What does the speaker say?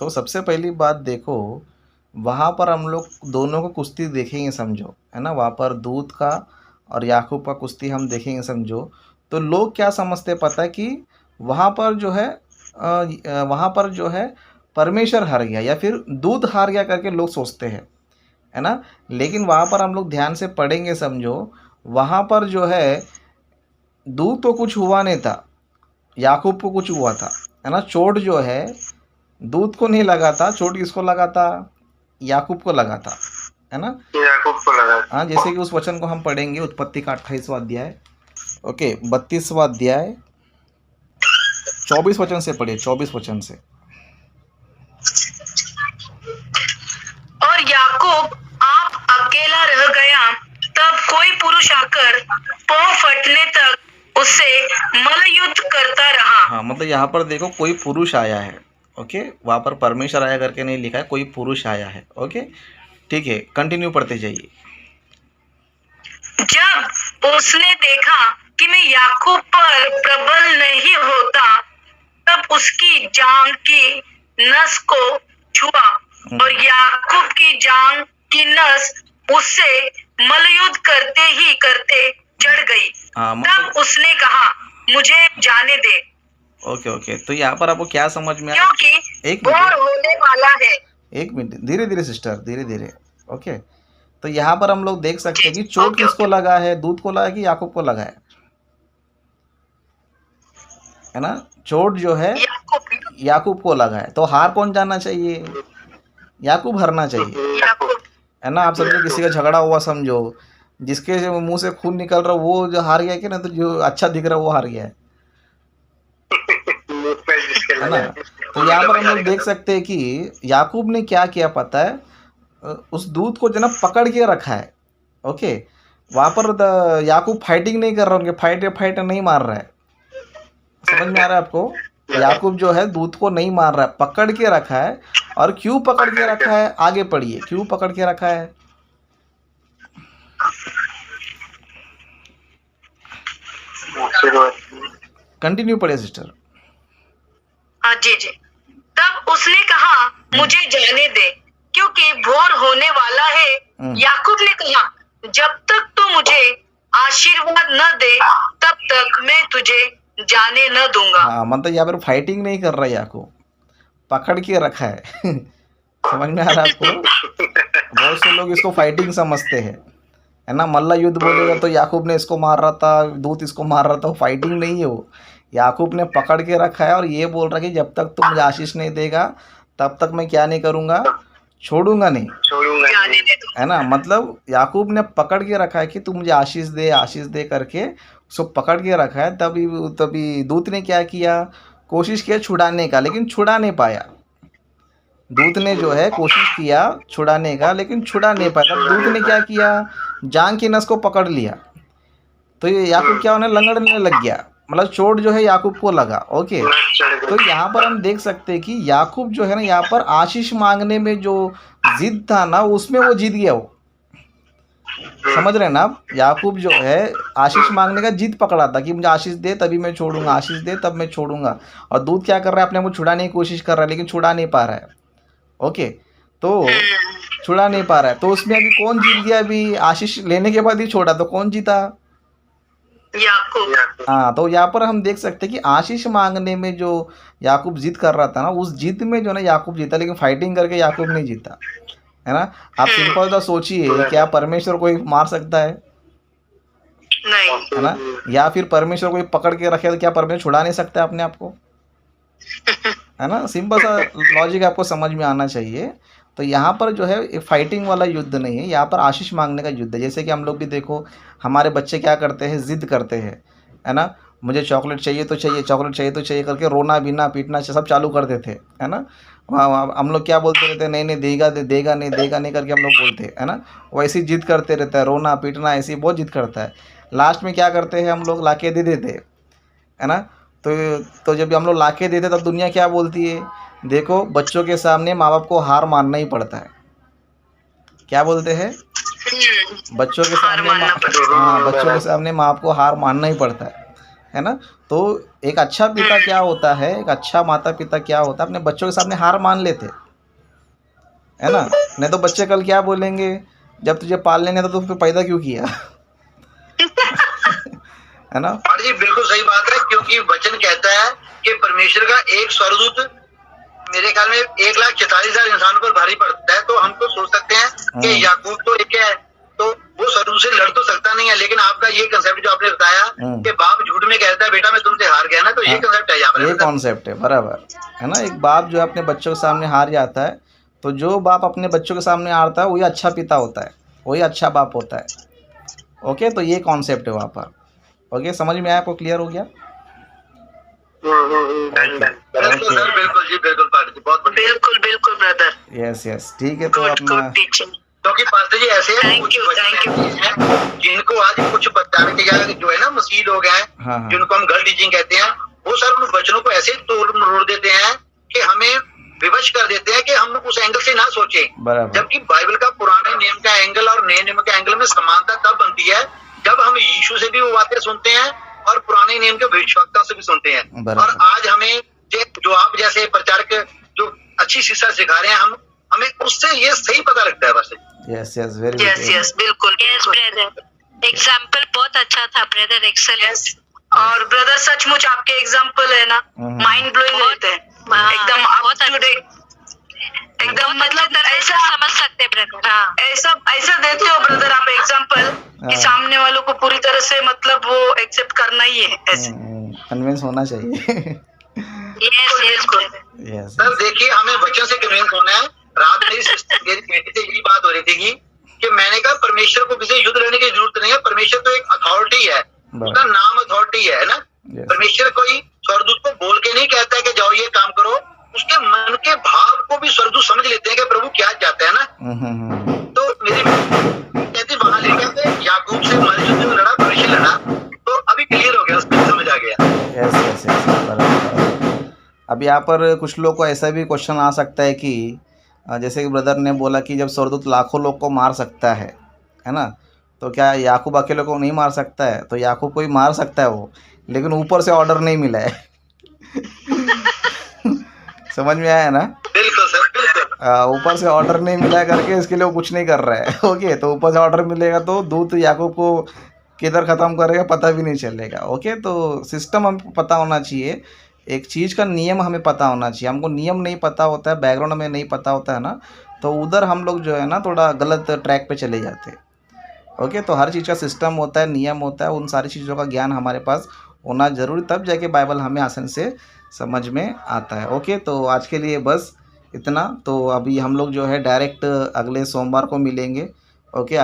तो सबसे पहली बात देखो, वहाँ पर हम लोग दोनों को कुश्ती देखेंगे समझो, है ना? वहाँ पर दूत का और याकूब का कुश्ती हम देखेंगे समझो। तो लोग क्या समझते हैं पता है कि वहाँ पर जो है वहाँ पर जो है परमेश्वर हार गया या फिर दूत हार गया करके लोग सोचते हैं, है ना? लेकिन वहाँ पर हम लोग ध्यान से पढ़ेंगे समझो, वहाँ पर जो है दूत को कुछ हुआ नहीं था, याकूब को कुछ हुआ था, है ना? चोट जो है दूत को नहीं लगा था, चोट किसको लगा था? याकूब को लगा था, है ना? याकूब को लगा। हाँ, जैसे कि उस वचन को हम पढ़ेंगे, उत्पत्ति का 28वां अध्याय, ओके, 32वां अध्याय 24 वचन से पढ़िए, 24 वचन से। और याकूब आप अकेला रह गया, तब कोई पुरुष आकर पाँव फटने तक उससे मल्लयुद्ध करता रहा। हाँ, मतलब यहाँ पर देखो कोई पुरुष आया है, ओके, वहाँ पर परमेश्वर आया करके नहीं लिखा है, कोई पुरुष आया है, ओके, ठीक है, कंटिन्यू पढ़ते जाइए। जब उसने देखा कि मैं याकूब पर प्रबल नहीं होता, तब उसकी जांग की नस को छुआ और याकूब की जांग की नस उससे मल्लयुद्ध करते ही करते चढ़ गई। तब उसने कहा, मुझे जाने दे। ओके ओके, तो यहाँ पर आपको क्या समझ में आया? क्योंकि भोर होने वाला है। एक मिनट, धीरे धीरे सिस्टर, धीरे धीरे, ओके। तो यहाँ पर हम लोग देख सकते हैं कि चोट किसको लगा है? दूत को लगा है कि याकूब को लगा है ना? चोट जो है याकूब को लगा है। तो हार कौन जाना चाहिए? याकूब हारना चाहिए, है ना? आप समझो किसी का झगड़ा हुआ समझो, जिसके मुंह से खून निकल रहा वो जो हार गया, कि ना तो जो अच्छा दिख रहा वो हार गया है ना? तो यहाँ पर हम लोग देख सकते हैं कि याकूब ने क्या किया पता है? उस दूत को जो ना पकड़ के रखा है, ओके। वहाँ पर याकूब फाइटिंग नहीं कर रहा, उनके फाइट नहीं मार रहा है, समझ में आ रहा है आपको? याकूब जो है दूत को नहीं मार रहा है, पकड़ के रखा है। और क्यों पकड़ के रखा है? आगे पढ़िए, क्यों पकड़ के रखा है? कंटिन्यू पढ़िए सिस्टर। जी जी। तब उसने कहा, मुझे जाने दे, क्योंकि भोर होने वाला है। याकूब ने कहा, जब तक तू मुझे आशीर्वाद न दे, तब तक मैं तुझे जाने न दूंगा। हाँ, मतलब यहाँ पर फाइटिंग नहीं कर रहा है, याकूब पकड़ के रखा है समझ में आ रहा है आपको? बहुत से लोग इसको फाइटिंग समझते हैं, है ना? मल्ला युद्ध बोलेगा तो याकूब ने इसको मार रहा था, दूत इसको मार रहा था, फाइटिंग नहीं है वो। याकूब ने पकड़ के रखा है और ये बोल रहा है कि जब तक तुम मुझे आशीष नहीं देगा तब तक मैं क्या नहीं करूँगा, छोड़ूंगा नहीं, है ना? मतलब याकूब ने पकड़ के रखा है कि तू मुझे आशीष दे करके उसको पकड़ के रखा है। तभी दूत ने क्या किया? कोशिश किया छुड़ाने का, लेकिन छुड़ा नहीं पाया। दूत ने जो है कोशिश किया छुड़ाने का, लेकिन छुड़ा नहीं पाया। दूत ने क्या किया? जांग की नस को पकड़ लिया। तो ये याकूब क्या होने लंगड़ने लग गया, मतलब चोट जो है याकूब को लगा, ओके। तो यहाँ पर हम देख सकते हैं कि याकूब जो है ना, यहाँ पर आशीष मांगने में जो जिद था ना, उसमें वो जीत गया। वो समझ रहे हैं ना आप? याकूब जो है आशीष मांगने का जिद पकड़ा था कि मुझे आशीष दे तभी मैं छोड़ूंगा, आशीष दे तब मैं छोड़ूंगा। और दूत क्या कर रहा है? अपने को छुड़ाने की कोशिश कर रहा है, लेकिन छुड़ा नहीं पा रहा है, ओके। तो छुड़ा नहीं पा रहा है, तो उसमें अभी कौन जीत गया? अभी आशीष लेने के बाद ही छोड़ा, तो कौन जीता? याकूब। हाँ, तो यहाँ पर हम देख सकते हैं कि आशीष मांगने में जो याकूब जिद कर रहा था ना, उस जिद में जो ना याकूब जीता, लेकिन फाइटिंग करके याकूब नहीं जीता, है ना? आप सिंपल तो सोचिए, क्या परमेश्वर कोई मार सकता है? नहीं, है ना? या फिर परमेश्वर कोई पकड़ के रखे तो क्या परमेश्वर छुड़ा नहीं सकता अपने आप को? है ना? सिंपल सा लॉजिक आपको समझ में आना चाहिए। तो यहाँ पर जो है एक फाइटिंग वाला युद्ध नहीं है, यहाँ पर आशीष मांगने का युद्ध है। जैसे कि हम लोग भी देखो, हमारे बच्चे क्या करते हैं? जिद करते हैं, है ना? मुझे चॉकलेट चाहिए तो चाहिए, चॉकलेट चाहिए तो चाहिए करके रोना बीना पीटना सब चालू कर देते हैं, है ना? हम लोग क्या बोलते रहते हैं? नहीं नहीं देगा नहीं करके हम लोग बोलते हैं, है ना? वैसे ही जिद करते रहता है, रोना पीटना ऐसी बहुत जिद करता है। लास्ट में क्या करते हैं? हम लोग ला के दे देते हैं, है ना? तो जब हम लोग ला के देते तब दुनिया क्या बोलती है? देखो, बच्चों के सामने माँ बाप को हार मानना ही पड़ता है। क्या बोलते हैं? बच्चों के सामने बच्चों के सामने माँ बाप को हार मानना ही पड़ता है है ना। तो एक अच्छा पिता क्या होता है, एक अच्छा माता पिता क्या होता है, अपने बच्चों के सामने हार मान लेते, है ना। नहीं तो बच्चे कल क्या बोलेंगे, जब तुझे पालने नहीं था तो फिर पैदा क्यों किया है ना। हाँ जी, बिल्कुल सही बात है, क्योंकि वचन कहता है कि परमेश्वर का एक स्वर्गदूत मेरे ख्याल में 1,44,000 इंसानों पर भारी पड़ता है। तो हम तो सोच सकते हैं कि याकूब तो एक है, तो वो स्वर्गदूत से लड़ तो सकता नहीं है। लेकिन आपका ये कंसेप्ट जो आपने बताया कि बाप झूठ में कहता है बेटा मैं तुमसे हार गया ना, तो ये कंसेप्ट है यहाँ पर, ये कॉन्सेप्ट है बराबर, है ना। एक बाप जो है अपने बच्चों के सामने हार जाता है, तो जो बाप अपने बच्चों के सामने हारता है वही अच्छा पिता होता है, वही अच्छा बाप होता है। ओके, तो ये कॉन्सेप्ट है वहाँ पर। ओके, समझ में आया आपको, क्लियर हो गया। बिल्कुल सर, बिल्कुल जी, बिल्कुल पाटिल जी, बहुत बढ़िया। बिल्कुल बिल्कुल ब्रदर, यस यस, ठीक है। तो गुड अपना गुड टीचिंग। क्योंकि पास्टर जी ऐसे हैं, Thank कुछ you, वचन thank you. ऐसे हैं जिनको आज कुछ बताने के या जो है ना मसीह लोग हैं, हाँ हाँ जिनको हम गर्ल टीचिंग कहते हैं, वो सर उन वचनों को ऐसे तोड़ मरोड़ देते हैं कि हमें विवश कर देते हैं कि हम उस एंगल से ना सोचें। बराबर, जबकि बाइबल का पुराने नियम का एंगल और नए नियम के एंगल में समानता तब बनती है जब हम यीशु से भी वो बातें सुनते हैं और पुराने नियम के भविष्यवक्ता से भी सुनते हैं। बराबर। और आज हमें जो आप जैसे प्रचारक जो अच्छी शिक्षा सिखा रहे हैं, हमें उससे ये सही पता लगता है बस। Yes yes, very yes yes, बिल्कुल यस ब्रदर, एग्जाम्पल बहुत अच्छा था ब्रदर, एक्सेलेंट। और ब्रदर सचमुच आपके एग्जाम्पल है ना माइंड ब्लोइंग होते हैं, एकदम बहुत अप टू डेट, एकदम मतलब ऐसा समझ सकते ब्रदर। हाँ, ऐसा ऐसा देते हो ब्रदर आप एग्जाम्पल कि सामने वालों को पूरी तरह से मतलब वो एक्सेप्ट करना ही है, ऐसे कन्विंस होना चाहिए। Yes yes brother. Yes sir देखिए, हमें बच्चों से कन्विंस होना है। रात मेरी मेरी बेटी से यही बात हो रही थी कि मैंने कहा परमेश्वर को किसी युद्ध लड़ने की जरूरत नहीं है, परमेश्वर तो एक अथॉरिटी है, उसका नाम अथॉरिटी है ना। परमेश्वर कोई स्वर्गदूत को बोल के नहीं कहता है कि जाओ ये काम करो, उसके मन के भाव को भी स्वर्गदूत समझ लेते हैं कि प्रभु क्या चाहते हैं ना। तो मेरी कहती वहां लेकर याकूब से हमारे युद्ध में लड़ा, परमेश्वर लड़ा, तो अभी क्लियर हो गया, उसको समझ आ गया। यस यस यस, बराबर। अब यहाँ पर कुछ लोग को ऐसा भी क्वेश्चन आ सकता है कि जैसे कि ब्रदर ने बोला कि जब स्वर्गदूत लाखों लोग को मार सकता है ना, तो क्या याकूब अकेले को नहीं मार सकता है। तो याकूब को ही मार सकता है वो, लेकिन ऊपर से ऑर्डर नहीं मिला है समझ में आया ना। बिल्कुल सर, बिल्कुल। ऊपर से ऑर्डर नहीं मिला करके इसके लिए वो कुछ नहीं कर रहा है। ओके, तो ऊपर से ऑर्डर मिलेगा तो दूत याकूब को किधर ख़त्म करेगा पता भी नहीं चलेगा। ओके, तो सिस्टम हमको पता होना चाहिए, एक चीज़ का नियम हमें पता होना चाहिए। हमको नियम नहीं पता होता है, बैकग्राउंड हमें नहीं पता होता है ना, तो उधर हम लोग जो है ना थोड़ा गलत ट्रैक पे चले जाते हैं। ओके, तो हर चीज़ का सिस्टम होता है, नियम होता है, उन सारी चीज़ों का ज्ञान हमारे पास होना ज़रूरी, तब जाके बाइबल हमें आसानी से समझ में आता है। ओके, तो आज के लिए बस इतना। तो अभी हम लोग जो है डायरेक्ट अगले सोमवार को मिलेंगे। ओके।